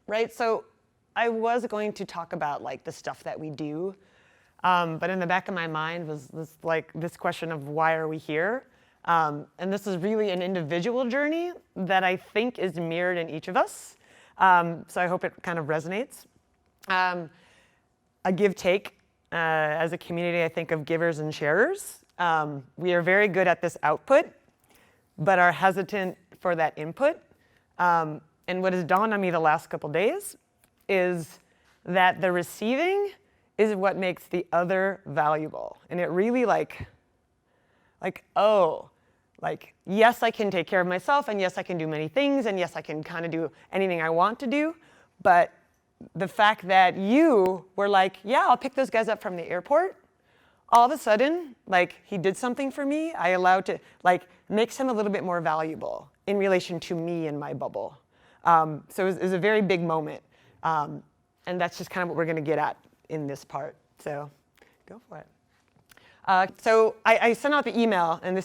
Right? So I was going to talk about like the stuff that we do, but in the back of my mind was this question of why are we here? And this is really an individual journey that I think is mirrored in each of us. So I hope it kind of resonates. A give-take. As a community, I think of givers and sharers. We are very good at this output, but are hesitant for that input. And what has dawned on me the last couple days is that the receiving is what makes the other valuable. And it really yes, I can take care of myself, and yes, I can do many things, and yes, I can kind of do anything I want to do, but the fact that you were like, yeah, I'll pick those guys up from the airport, all of a sudden, like, he did something for me, I allowed to, like, makes him a little bit more valuable in relation to me and my bubble. So it was a very big moment. And that's just kind of what we're going to get at in this part. So go for it. So I sent out the email, and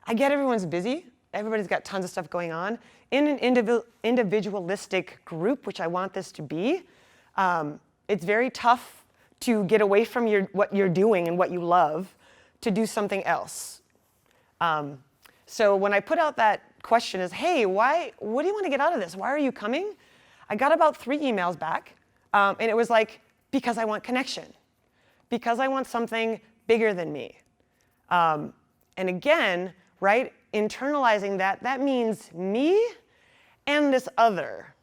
I get everyone's busy. Everybody's got tons of stuff going on. In an individualistic group, which I want this to be, it's very tough to get away from what you're doing and what you love to do something else. So when I put out that question is, hey, what do you want to get out of this? Why are you coming? I got about 3 emails back, and it was like, because I want connection, because I want something bigger than me. And again, right, internalizing that means me and this other.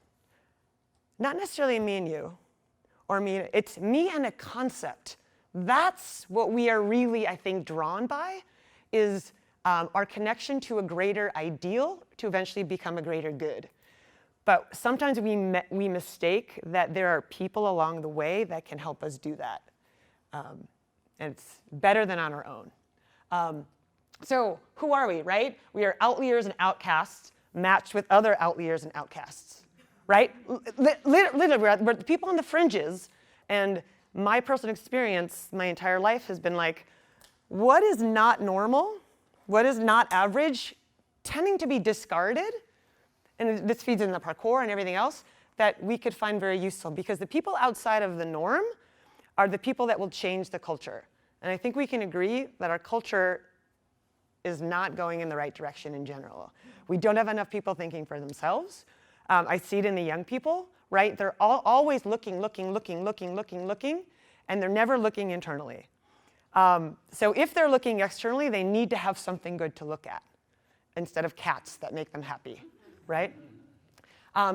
Not necessarily me and you, or me, it's me and a concept. That's what we are really, I think, drawn by, is our connection to a greater ideal to eventually become a greater good. But sometimes we mistake that there are people along the way that can help us do that. And it's better than on our own. So who are we, right? We are outliers and outcasts matched with other outliers and outcasts, right? Literally, we're the people on the fringes. And my personal experience my entire life has been like, what is not normal? What is not average? Tending to be discarded. And this feeds in the parkour and everything else that we could find very useful, because the people outside of the norm are the people that will change the culture. And I think we can agree that our culture is not going in the right direction in general. We don't have enough people thinking for themselves. I see it in the young people, right? They're always looking, and they're never looking internally. So if they're looking externally, they need to have something good to look at instead of cats that make them happy, right?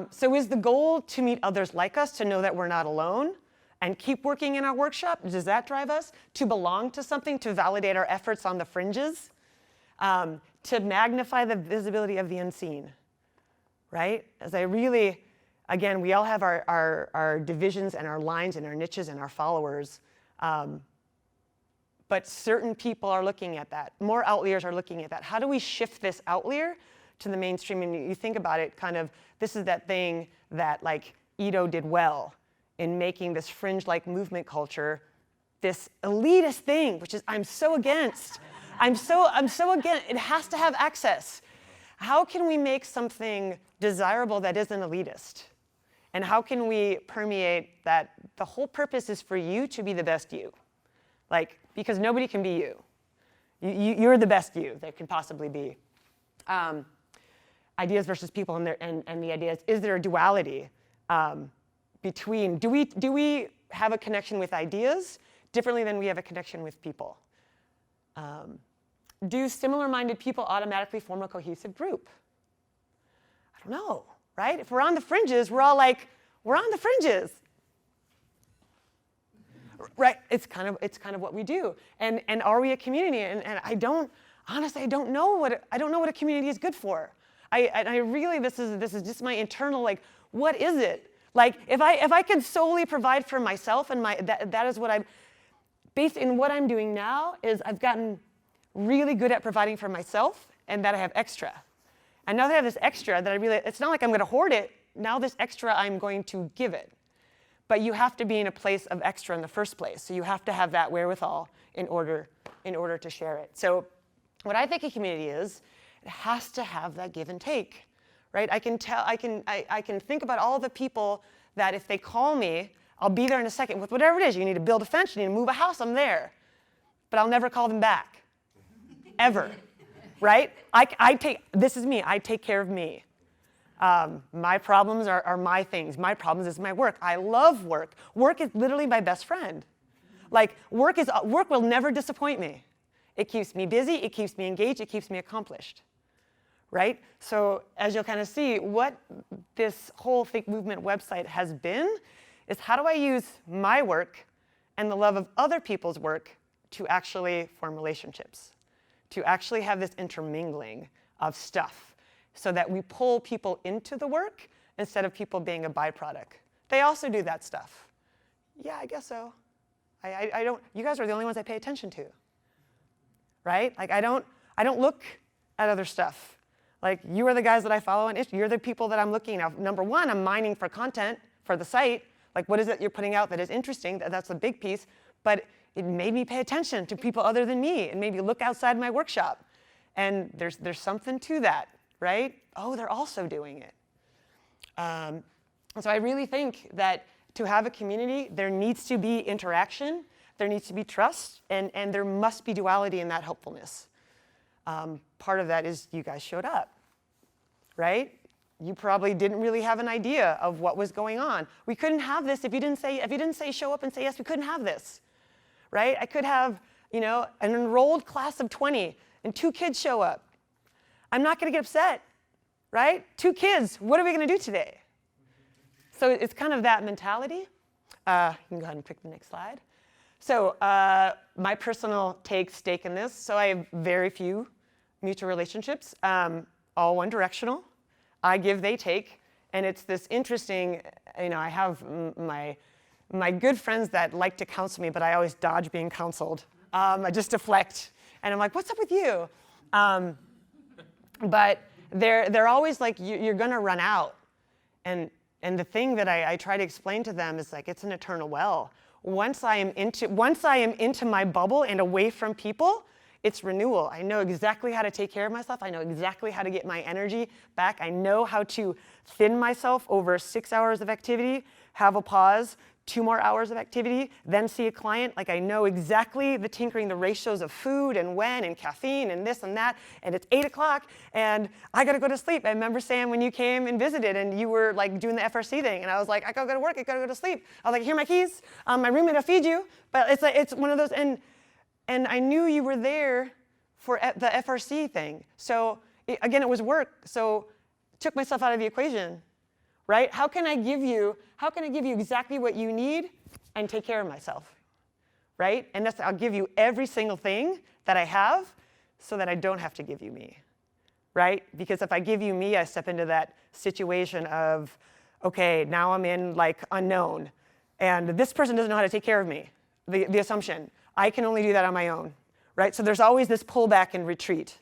So is the goal to meet others like us, to know that we're not alone, and keep working in our workshop? Does that drive us? To belong to something, to validate our efforts on the fringes? To magnify the visibility of the unseen, right? As I really, again, we all have our divisions and our lines and our niches and our followers, but certain people are looking at that. More outliers are looking at that. How do we shift this outlier to the mainstream? And you think about it, kind of, this is that thing that like Ito did well in making this fringe-like movement culture this elitist thing, which is I'm so against. I'm so against. It has to have access. How can we make something desirable that isn't elitist? And how can we permeate that the whole purpose is for you to be the best you? Like, because nobody can be you. You're the best you there can possibly be. Ideas versus people, and the idea is there a duality between, do we have a connection with ideas differently than we have a connection with people? Do similar-minded people automatically form a cohesive group? I don't know, right? If we're on the fringes, we're all like, we're on the fringes. Right, it's kind of what we do. And are we a community? And honestly, I don't know what a community is good for. I really, this is just my internal, like, what is it? Like, if I could solely provide for myself, and that is what based in what I'm doing now, is I've gotten really good at providing for myself, and that I have extra. And now that I have this extra, that it's not like I'm gonna hoard it. Now this extra, I'm going to give it. But you have to be in a place of extra in the first place. So you have to have that wherewithal in order to share it. So what I think a community is, it has to have that give and take, right? I can think about all the people that if they call me, I'll be there in a second with whatever it is. You need to build a fence, you need to move a house, I'm there. But I'll never call them back, ever, right? This is me, I take care of me. My problems are my things. My problems is my work. I love work. Work is literally my best friend. Like, work will never disappoint me. It keeps me busy, it keeps me engaged, it keeps me accomplished, right? So as you'll kind of see, what this whole Think Movement website has been is how do I use my work and the love of other people's work to actually form relationships, to actually have this intermingling of stuff so that we pull people into the work instead of people being a byproduct. They also do that stuff. Yeah, I guess so. I don't, you guys are the only ones I pay attention to, right? Like I don't look at other stuff. Like you are the guys that I follow and you're the people that I'm looking at. Number one, I'm mining for content for the site. Like what is it you're putting out that is interesting? That's a big piece. But it made me pay attention to people other than me and maybe look outside my workshop. And there's something to that, right? Oh, they're also doing it. So I really think that to have a community, there needs to be interaction, there needs to be trust, and there must be duality in that helpfulness. Part of that is you guys showed up, right? You probably didn't really have an idea of what was going on. We couldn't have this if you didn't say show up and say yes, we couldn't have this, right? I could have, an enrolled class of 20 and 2 kids show up. I'm not gonna get upset, right? 2 kids, what are we gonna do today? So it's kind of that mentality. You can go ahead and pick the next slide. So my personal stake in this. So I have very few mutual relationships, all one directional. I give, they take. And it's this interesting, I have my good friends that like to counsel me, but I always dodge being counseled. I just deflect. And I'm like, what's up with you? But they're always like, you're gonna run out. And the thing that I try to explain to them is like, it's an eternal well. Once I am into my bubble and away from people, it's renewal. I know exactly how to take care of myself. I know exactly how to get my energy back. I know how to thin myself over 6 hours of activity, have a pause, 2 more hours of activity, then see a client. Like I know exactly the tinkering, the ratios of food and when and caffeine and this and that. And it's 8 o'clock and I gotta go to sleep. I remember, Sam, when you came and visited and you were like doing the FRC thing. And I was like, I gotta go to work, I gotta go to sleep. I was like, here are my keys. My roommate will feed you. But it's one of those, and I knew you were there for the FRC thing. So again, it was work. So took myself out of the equation. Right? How can I give you exactly what you need and take care of myself? Right? And I'll give you every single thing that I have so that I don't have to give you me. Right? Because if I give you me, I step into that situation of, okay, now I'm in like unknown. And this person doesn't know how to take care of me. The assumption. I can only do that on my own. Right? So there's always this pullback and retreat.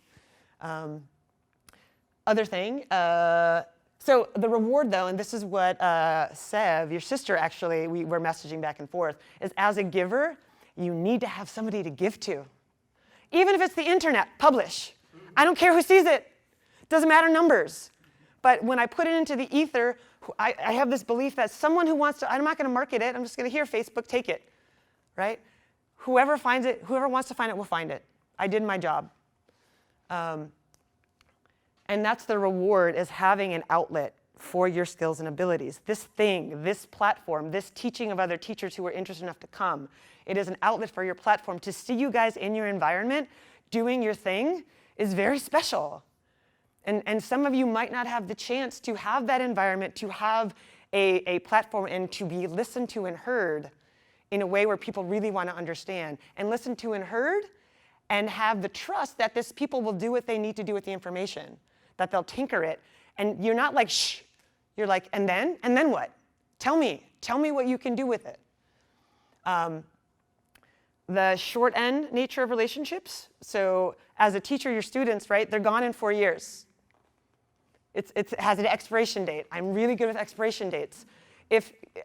Other thing, so the reward, though, and this is what Sev, your sister, actually, we were messaging back and forth, is as a giver, you need to have somebody to give to. Even if it's the internet, publish. I don't care who sees it. Doesn't matter numbers. But when I put it into the ether, I have this belief that someone who wants to, I'm not going to market it, I'm just going to hear Facebook, take it, right? Whoever finds it, whoever wants to find it will find it. I did my job. And that's the reward, is having an outlet for your skills and abilities. This thing, this platform, this teaching of other teachers who are interested enough to come, it is an outlet for your platform. To see you guys in your environment doing your thing is very special. And some of you might not have the chance to have that environment, to have a platform and to be listened to and heard in a way where people really want to understand. And listened to and heard and have the trust that this people will do what they need to do with the information, that they'll tinker it. And you're not like, shh. You're like, and then what? Tell me what you can do with it. The short end nature of relationships. So as a teacher, your students, right, they're gone in 4 years. It has an expiration date. I'm really good with expiration dates.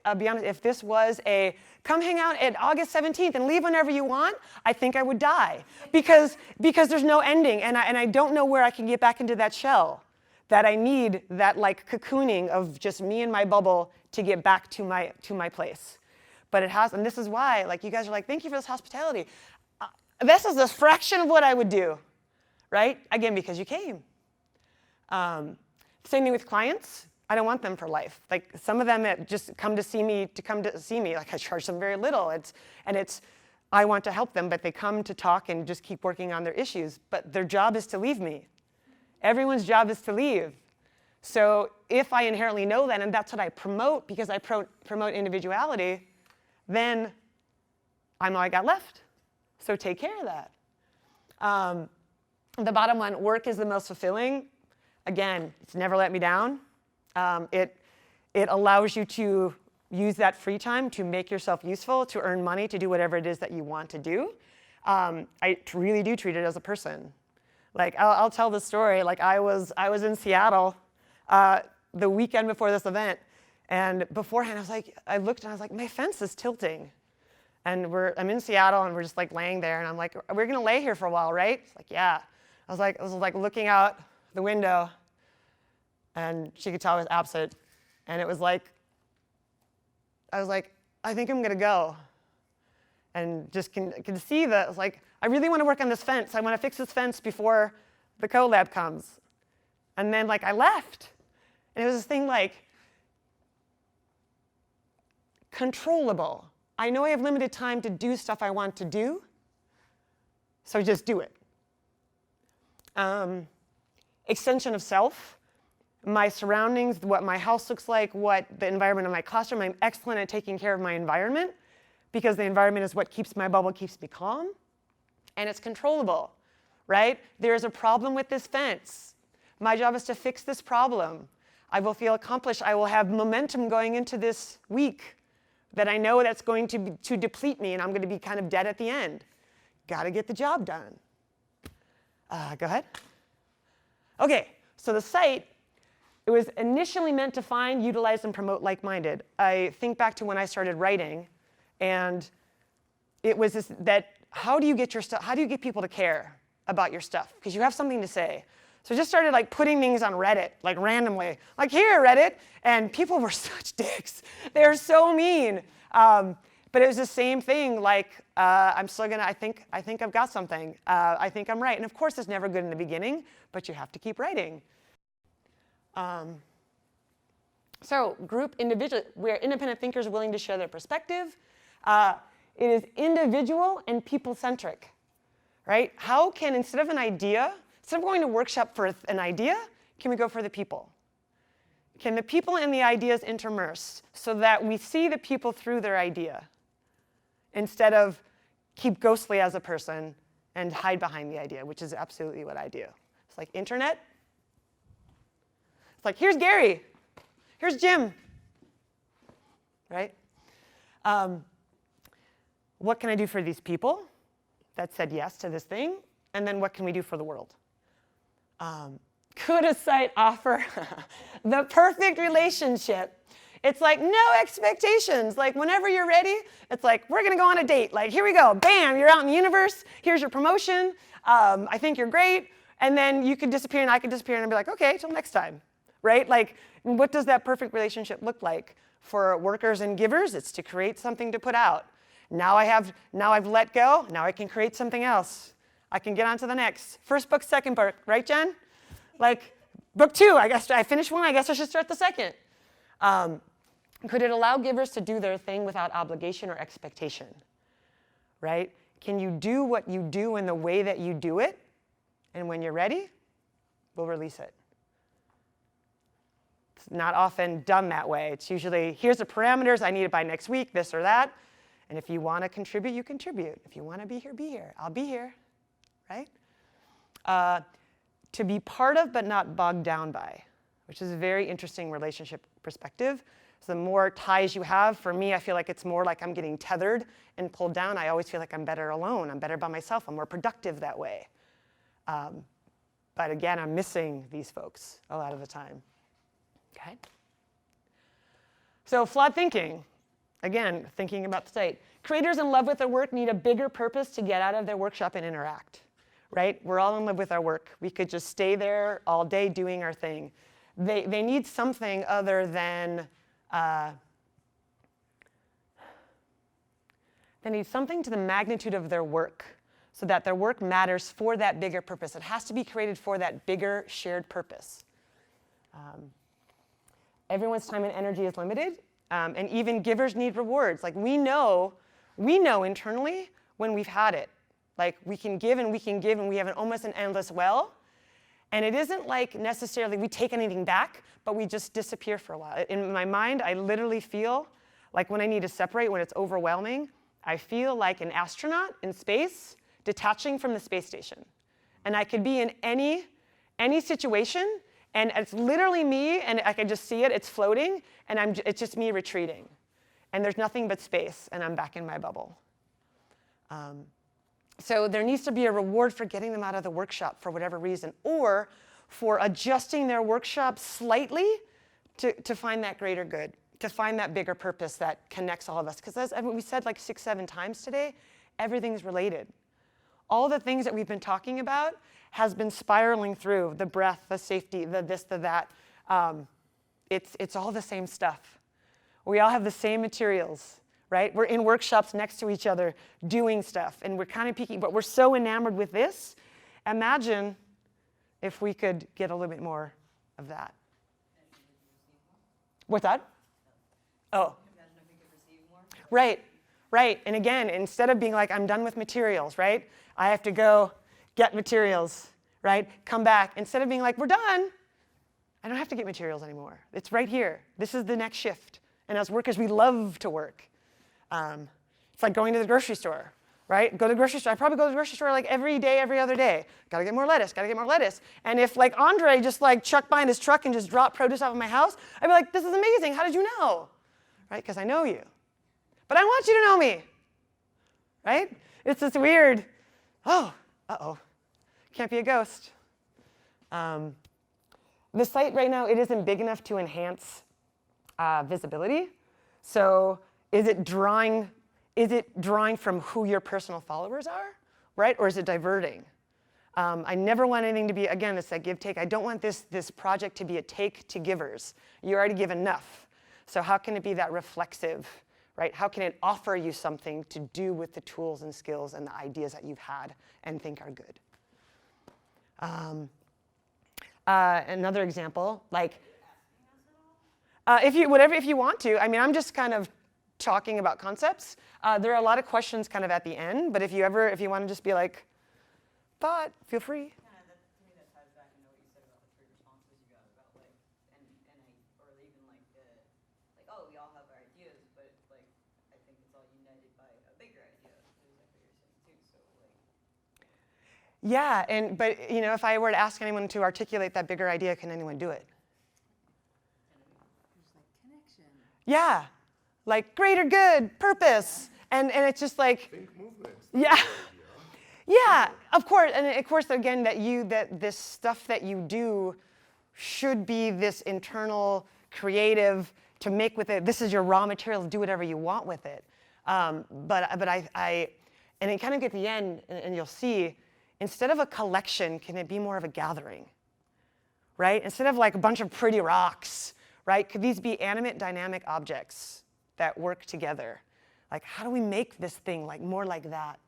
I'll be honest, if this was a come hang out at August 17th and leave whenever you want, I think I would die because there's no ending, and I don't know where I can get back into that shell. that I need that like cocooning of just me and my bubble to get back to my place. But it has, and this is why, like, you guys are like, thank you for this hospitality. This is a fraction of what I would do, right? Again, because you came. Same thing with clients. I don't want them for life. Like, some of them just come to see me. Like, I charge them very little. I want to help them, but they come to talk and just keep working on their issues. But their job is to leave me. Everyone's job is to leave. So if I inherently know that, and that's what I promote, because I promote individuality, then I'm all I got left. So take care of that. The bottom one, work is the most fulfilling. Again, it's never let me down. It allows you to use that free time to make yourself useful, to earn money, to do whatever it is that you want to do. I really do treat it as a person. Like, I'll tell the story. Like, I was in Seattle the weekend before this event, and beforehand I looked and I was like, my fence is tilting. And I'm in Seattle and we're just like laying there, and I'm like, we're gonna lay here for a while, right? It's like, yeah. I was like looking out the window, and she could tell I was absent, and it was like, I was like, I think I'm gonna go. And just can see that, I was like, I really want to work on this fence. I want to fix this fence before the collab comes. And then like I left. And it was this thing like, controllable. I know I have limited time to do stuff I want to do, so just do it. Extension of self. My surroundings, what my house looks like, what the environment of my classroom. I'm excellent at taking care of my environment, because the environment is what keeps my bubble, keeps me calm, and it's controllable, right? There is a problem with this fence. My job is to fix this problem. I will feel accomplished. I will have momentum going into this week that I know that's going to deplete me, and I'm going to be kind of dead at the end. Got to get the job done. Go ahead. Okay, so the site, it was initially meant to find, utilize, and promote like-minded. I think back to when I started writing, and it was that how do you get your stuff? How do you get people to care about your stuff? Because you have something to say. So I just started like putting things on Reddit, like randomly, like here, Reddit, and people were such dicks. They're so mean. But it was the same thing. Like I'm still gonna. I think I've got something. I think I'm right. And of course, it's never good in the beginning, but you have to keep writing. So group, individual, where independent thinkers are willing to share their perspective. It is individual and people-centric, right? How can, instead of going to workshop for an idea, can we go for the people? Can the people and the ideas intermerse so that we see the people through their idea instead of keep ghostly as a person and hide behind the idea, which is absolutely what I do. It's like internet. It's like, here's Gary. Here's Jim, right? What can I do for these people that said yes to this thing? And then what can we do for the world? Could a site offer the perfect relationship? It's like no expectations. Like whenever you're ready, it's like, we're gonna go on a date. Like, here we go, bam, you're out in the universe. Here's your promotion. I think you're great. And then you could disappear and I could disappear and I'd be like, okay, till next time, right? Like, what does that perfect relationship look like? For workers and givers, it's to create something to put out. Now I've let go, now I can create something else. I can get on to the next. First book, second book, right, Jen? Like, book 2, I guess I finished 1, I guess I should start the second. Could it allow givers to do their thing without obligation or expectation, right? Can you do what you do in the way that you do it? And when you're ready, we'll release it. It's not often done that way. It's usually, here's the parameters, I need it by next week, this or that. And if you want to contribute, you contribute. If you want to be here, be here. I'll be here, right? To be part of but not bogged down by, which is a very interesting relationship perspective. So the more ties you have, for me, I feel like it's more like I'm getting tethered and pulled down. I always feel like I'm better alone. I'm better by myself. I'm more productive that way. But again, I'm missing these folks a lot of the time. Okay? So flawed thinking. Again, thinking about the site. Creators in love with their work need a bigger purpose to get out of their workshop and interact, right? We're all in love with our work. We could just stay there all day doing our thing. They need something other than, they need something to the magnitude of their work so that their work matters for that bigger purpose. It has to be created for that bigger shared purpose. Everyone's time and energy is limited, and even givers need rewards. Like we know internally when we've had it. Like we can give and we can give and we have almost an endless well. And it isn't like necessarily we take anything back, but we just disappear for a while. In my mind, I literally feel like when I need to separate, when it's overwhelming, I feel like an astronaut in space detaching from the space station. And I could be in any situation, and it's literally me, and I can just see it, it's floating, and it's just me retreating. And there's nothing but space, and I'm back in my bubble. So there needs to be a reward for getting them out of the workshop for whatever reason, or for adjusting their workshop slightly to find that greater good, to find that bigger purpose that connects all of us. Because as we said like 6, 7 times today, everything's related. All the things that we've been talking about has been spiraling through the breath, the safety, the this, the that. It's all the same stuff. We all have the same materials, right? We're in workshops next to each other doing stuff, and we're kind of peeking, but we're so enamored with this. Imagine if we could get a little bit more of that. What's that? Oh. Imagine if we could receive more. Right. And again, instead of being like, I'm done with materials, right? I have to go get materials, right? Come back. Instead of being like, we're done, I don't have to get materials anymore. It's right here. This is the next shift. And as workers, we love to work. It's like going to the grocery store, right? Go to the grocery store. I probably go to the grocery store like every day, every other day. Gotta get more lettuce, gotta get more lettuce. And if like Andre just like chucked by in his truck and just dropped produce off of my house, I'd be like, this is amazing. How did you know? Right? Because I know you. But I want you to know me, right? It's this weird, can't be a ghost. The site right now, it isn't big enough to enhance visibility. So is it drawing from who your personal followers are, right? Or is it diverting? I never want anything to be, again, it's that give take. I don't want this project to be a take to givers. You already give enough. So how can it be that reflexive, right? How can it offer you something to do with the tools and skills and the ideas that you've had and think are good? Another example, like, if you want to. I mean, I'm just kind of talking about concepts. There are a lot of questions kind of at the end, but if you want to just be like, thought, feel free. To me, that ties back into what you said about the 3 responses you got about like, or even like oh, we all have our ideas, but like, I think it's all united by a bigger idea. Is like what you're saying too. So like. Yeah, but you know, if I were to ask anyone to articulate that bigger idea, can anyone do it? There's like connection. Yeah, like greater good, purpose, and it's just like. Think movement. Yeah. Yeah, of course, and of course, again, that this stuff that you do should be this internal, creative, to make with it. This is your raw material. Do whatever you want with it. But and it kind of get to the end, and you'll see, instead of a collection, can it be more of a gathering, right? Instead of like a bunch of pretty rocks, right? Could these be animate, dynamic objects that work together? Like, how do we make this thing like more like that?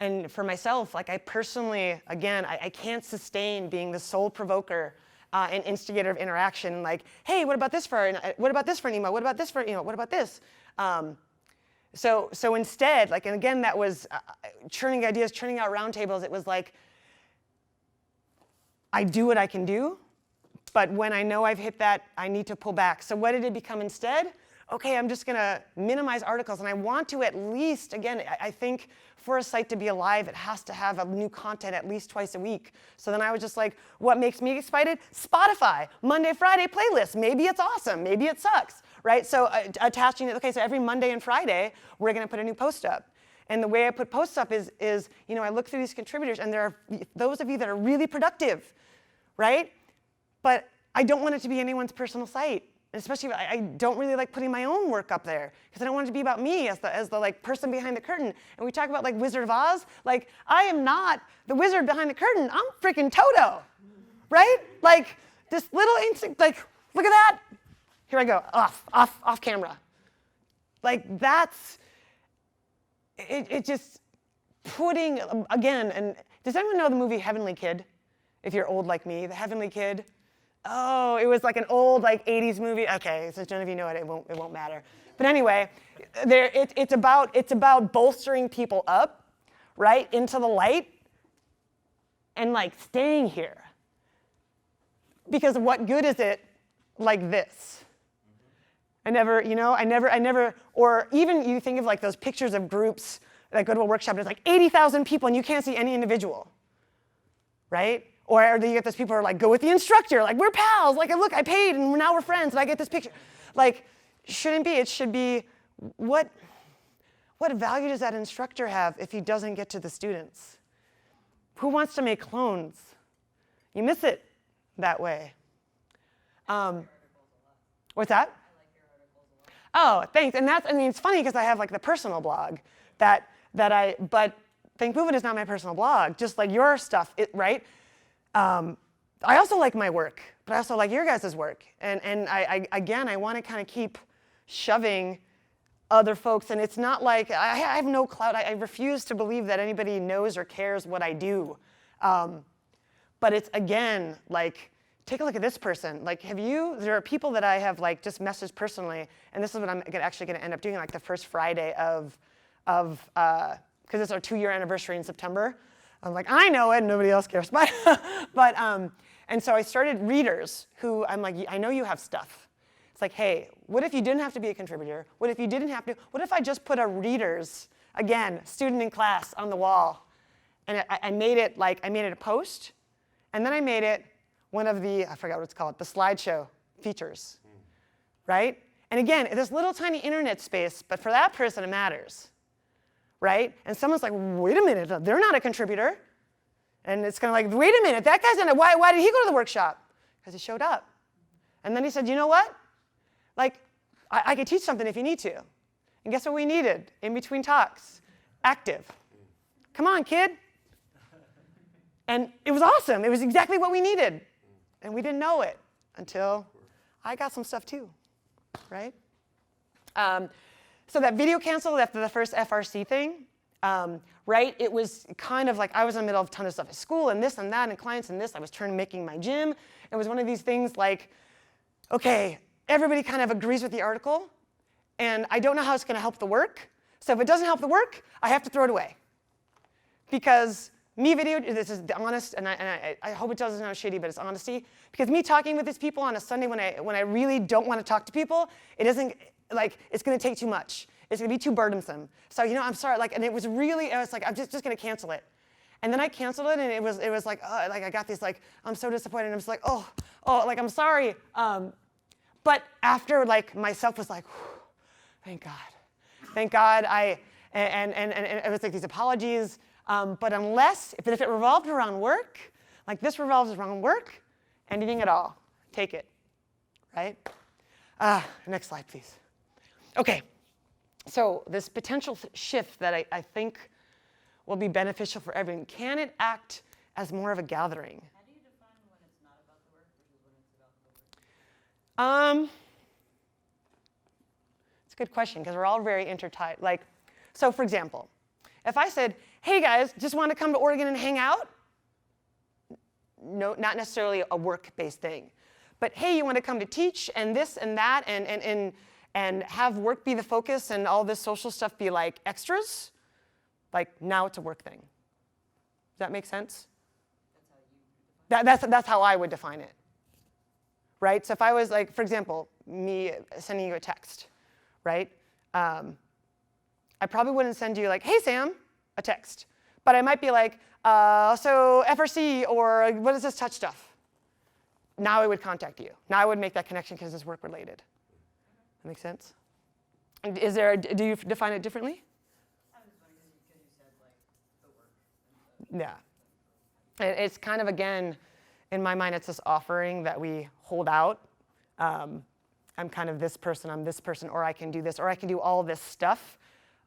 And for myself, like I personally, again, I can't sustain being the sole provoker and instigator of interaction. Like, hey, what about this for an email? What about this for, what about this? So instead, like, and again, that was churning ideas, churning out roundtables. It was like, I do what I can do, but when I know I've hit that, I need to pull back. So what did it become instead? Okay, I'm just gonna minimize articles, and I want to at least, again, I think for a site to be alive, it has to have a new content at least twice a week. So then I was just like, what makes me excited? Spotify, Monday, Friday playlist. Maybe it's awesome, maybe it sucks, right? So attaching it, okay, so every Monday and Friday, we're gonna put a new post up. And the way I put posts up is I look through these contributors, and there are those of you that are really productive, right? But I don't want it to be anyone's personal site. especially I don't really like putting my own work up there because I don't want it to be about me as the like person behind the curtain. And we talk about like Wizard of Oz. Like, I am not the wizard behind the curtain. I'm freaking Toto, right? Like this little insect. Like, look at that. Here I go. Off camera. Like that's it. Just putting again. And does anyone know the movie Heavenly Kid? If you're old like me, the Heavenly Kid. Oh, it was like an old like 80s movie. Okay, so none of you know it. It won't matter. But anyway, it's about bolstering people up, right, into the light, and like staying here. Because what good is it like this? I never, or even you think of like those pictures of groups that go to a workshop and it's like 80,000 people and you can't see any individual, right? Or you get those people who are like, go with the instructor, like we're pals, like look, I paid and now we're friends and I get this picture. Like, shouldn't be, it should be, what value does that instructor have if he doesn't get to the students? Who wants to make clones? You miss it that way. What's that? Oh, thanks. And it's funny because I have like the personal blog but Think Movement is not my personal blog, just like your stuff, right? I also like my work, but I also like your guys' work. And I want to kind of keep shoving other folks. And it's not like, I have no clout. I refuse to believe that anybody knows or cares what I do. But it's, again, like, take a look at this person. Like, there are people that I have like just messaged personally, and this is what I'm actually going to end up doing, like the first Friday because it's our 2-year anniversary in September. I'm like, I know it, nobody else cares. And so I started readers who I'm like, I know you have stuff. It's like, hey, what if you didn't have to be a contributor? What if I just put a readers, again, student in class on the wall? And I made it a post, and then I made it one of the, I forgot what it's called, the slideshow features, right? And again, this little tiny internet space, but for that person it matters, right? And someone's like, wait a minute, they're not a contributor. And it's kind of like, wait a minute, that guy's in it. Why did he go to the workshop? Because he showed up. And then he said, you know what? Like, I could teach something if you need to. And guess what we needed in between talks? Active. Come on, kid. And it was awesome. It was exactly what we needed. And we didn't know it until I got some stuff too, right? So that video canceled after the first FRC thing, right? It was kind of like I was in the middle of a ton of stuff at school and this and that and clients and this. I was making my gym. It was one of these things like, okay, everybody kind of agrees with the article, and I don't know how it's going to help the work. So if it doesn't help the work, I have to throw it away. Because me video, this is the honest, and I hope it doesn't sound shitty, but it's honesty. Because me talking with these people on a Sunday when I really don't want to talk to people, it isn't like it's going to take too much. It's going to be too burdensome. So I'm sorry. Like, and it was like I'm just going to cancel it. And then I canceled it, and it was like I got these like I'm so disappointed. And I'm just like oh like I'm sorry. But after like myself was like, thank God and it was like these apologies. But if it revolved around work, like this revolves around work, anything at all, take it, right? Next slide, please. Okay, so this potential shift that I think will be beneficial for everyone, can it act as more of a gathering? How do you define when it's not about the work versus when it's about the work? It's a good question because we're all very intertied. Like, so for example, if I said, hey guys, just want to come to Oregon and hang out? No, not necessarily a work-based thing. But hey, you want to come to teach and this and that and have work be the focus and all this social stuff be like extras? Like now it's a work thing. Does that make sense? That's how I would define it. Right? So if I was like, for example, me sending you a text, right? I probably wouldn't send you like, hey Sam, a text. But I might be like, so FRC or what is this touch stuff? Now I would contact you. Now I would make that connection because it's work related. That make sense? And do you define it differently? I was funny because you said like the work. Yeah. It's kind of, again, in my mind, it's this offering that we hold out. I'm kind of this person, I'm this person, or I can do this, or I can do all this stuff.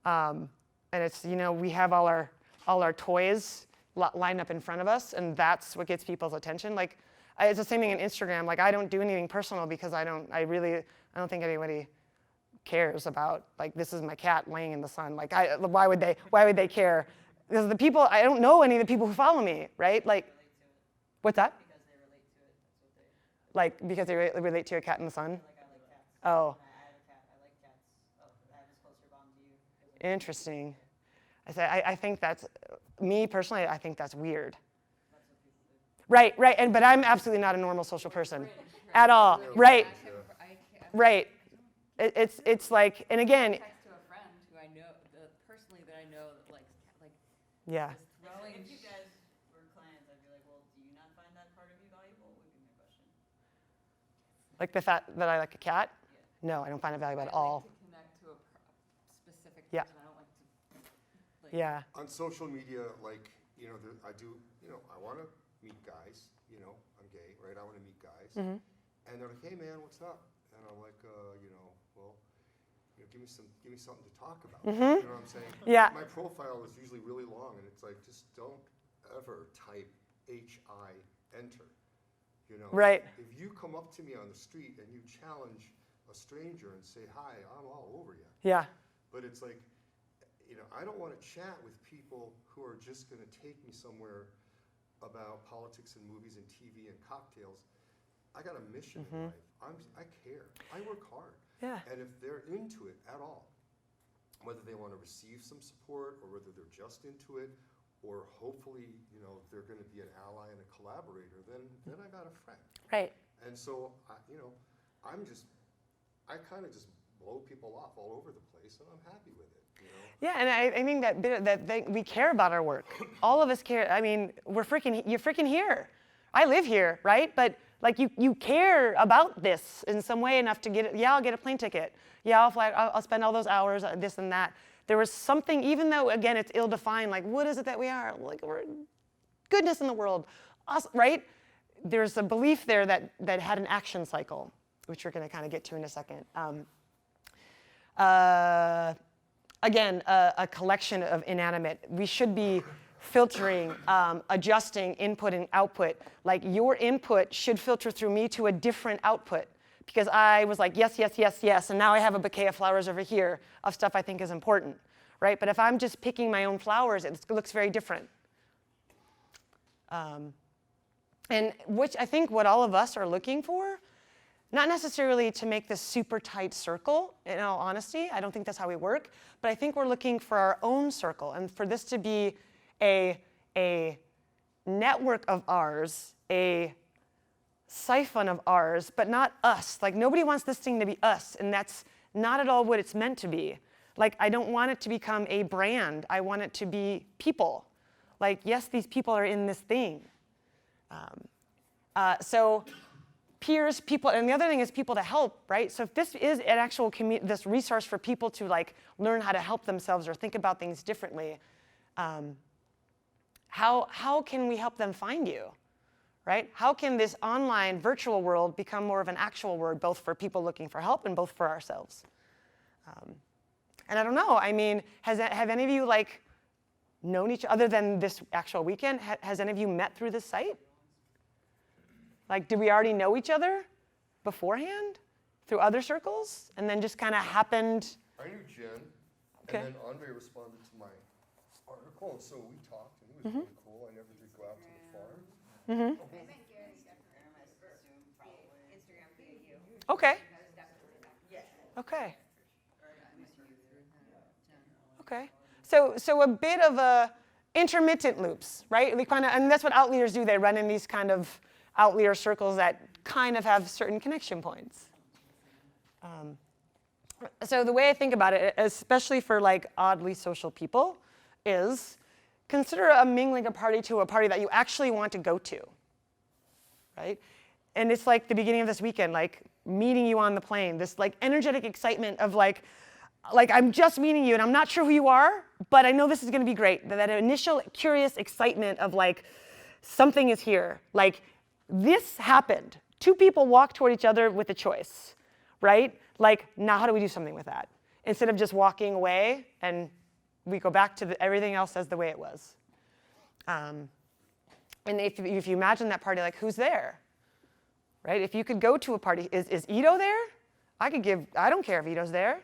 And it's, we have all our toys lined up in front of us, and that's what gets people's attention. Like, it's the same thing in Instagram. Like, I don't do anything personal because I don't think anybody cares about, like, this is my cat laying in the sun. Like, why would they care? Because I don't know any of the people who follow me, right? Like, what's that? Because they relate to it. That's what they. Like, because they relate to a cat in the sun? Like, I like cats. Oh. I have a cat. I like cats. Oh, I have a closer bond to you. Interesting. I think that's, me personally, I think that's weird. That's what people do. Right, but I'm absolutely not a normal social person at all. Right, right. It's like, and again, Text to a friend who I know, personally that I know that likes yeah. throwing. If you guys were clients, I'd be like, well, do you not find that part of you valuable? Would be my question. Like the fact that I like a cat? No, I don't find it valuable at all. I like to connect to a specific Yeah. person. I don't like to. Yeah. On social media, like, I do, I want to meet guys, I'm gay, right? I want to meet guys. Mm-hmm. And they're like, hey man, what's up? And I'm like, well, give me something to talk about. Mm-hmm. You know what I'm saying? Yeah. My profile is usually really long, and it's like, just don't ever type HI enter. Right. If you come up to me on the street and you challenge a stranger and say hi, I'm all over you. Yeah. But it's like, I don't want to chat with people who are just going to take me somewhere about politics and movies and TV and cocktails. I got a mission in life. I care. I work hard. Yeah. And if they're into it at all, whether they want to receive some support or whether they're just into it, or hopefully, they're going to be an ally and a collaborator, then I got a friend. Right. And so, I kind of just blow people off all over the place, and I'm happy with it. Yeah, and I think that we care about our work. All of us care. I mean, you're freaking here. I live here, right? But like you care about this in some way enough to get it. Yeah, I'll get a plane ticket. Yeah, I'll spend all those hours, this and that. There was something, even though again it's ill-defined. Like, what is it that we are? Like, we're goodness in the world, us, right? There's a belief there that had an action cycle, which we're going to kind of get to in a second. Again, a collection of inanimate. We should be filtering, adjusting input and output. Like, your input should filter through me to a different output, because I was like, yes, yes, yes, yes, and now I have a bouquet of flowers over here of stuff I think is important, right? But if I'm just picking my own flowers, it looks very different. And which I think what all of us are looking for, not necessarily to make this super tight circle, in all honesty. I don't think that's how we work. But I think we're looking for our own circle, and for this to be a network of ours, a siphon of ours, but not us. Like, nobody wants this thing to be us, and that's not at all what it's meant to be. Like, I don't want it to become a brand. I want it to be people. Like, yes, these people are in this thing. So peers, people, and the other thing is people to help, right? So if this is an actual this resource for people to like learn how to help themselves or think about things differently, how can we help them find you, right? How can this online virtual world become more of an actual world, both for people looking for help and both for ourselves? And I don't know, I mean, have any of you like known each other than this actual weekend? Has any of you met through this site? Like, did we already know each other beforehand through other circles, and then just kind of happened? I knew Jen, Okay. and then Andre responded to my article, and so we talked, and it was really cool. I never did go out to the farm. Mm-hmm. Instagram via you. Okay. Yeah. Okay. Okay. So a bit of a intermittent loops, right? We kind of, and that's what outliers do. They run in these kind of outlier circles that kind of have certain connection points. So the way I think about it, especially for like oddly social people, is consider mingling a party to a party that you actually want to go to, right? And it's like the beginning of this weekend, like meeting you on the plane, this like energetic excitement of like I'm just meeting you and I'm not sure who you are, but I know this is going to be great. That initial curious excitement of like something is here. Like, this happened. Two people walked toward each other with a choice, right? Like, now how do we do something with that? Instead of just walking away and we go back to everything else as the way it was. And if you imagine that party, like, who's there, right? If you could go to a party, is Ito there? I don't care if Ito's there.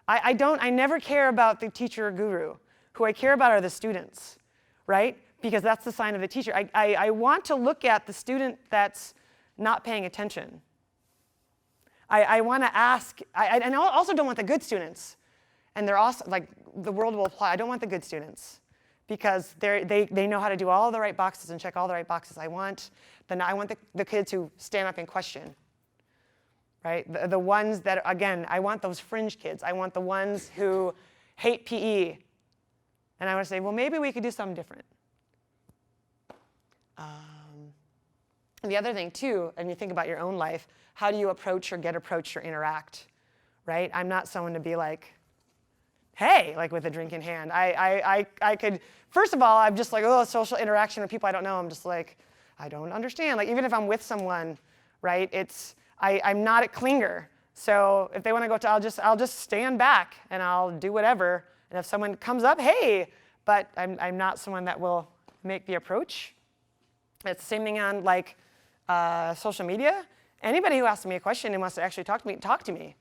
I never care about the teacher or guru. Who I care about are the students, right? Because that's the sign of the teacher. I want to look at the student that's not paying attention. I want to ask, and I also don't want the good students. And they're also, like, the world will apply. I don't want the good students because they know how to do all the right boxes and check all the right boxes. I want the kids who stand up and question, right? The ones that, again, I want those fringe kids. I want the ones who hate PE. And I want to say, well, maybe we could do something different. And the other thing, too, and you think about your own life, how do you approach or get approached or interact, right? I'm not someone to be like, hey, like with a drink in hand. I could, first of all, I'm just like, oh, social interaction with people I don't know. I'm just like, I don't understand. Like, even if I'm with someone, right, I'm not a clinger. So if they want to go to, I'll just stand back and I'll do whatever. And if someone comes up, hey, but I'm not someone that will make the approach. It's the same thing on, like, social media. Anybody who asks me a question and wants to actually talk to me.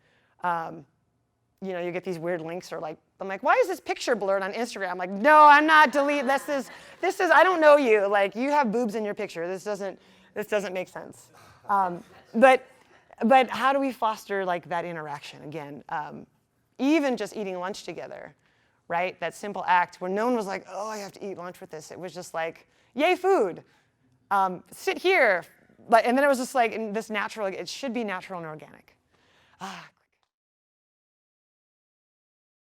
You know, you get these weird links or like, I'm like, why is this picture blurred on Instagram? I'm like, no, I'm not deleting, this is, I don't know you. Like, you have boobs in your picture. This doesn't make sense. But how do we foster, like, that interaction again? Even just eating lunch together, right? That simple act where no one was like, oh, I have to eat lunch with this. It was just like, yay, food. Sit here. And then it was just like, this natural, it should be natural and organic.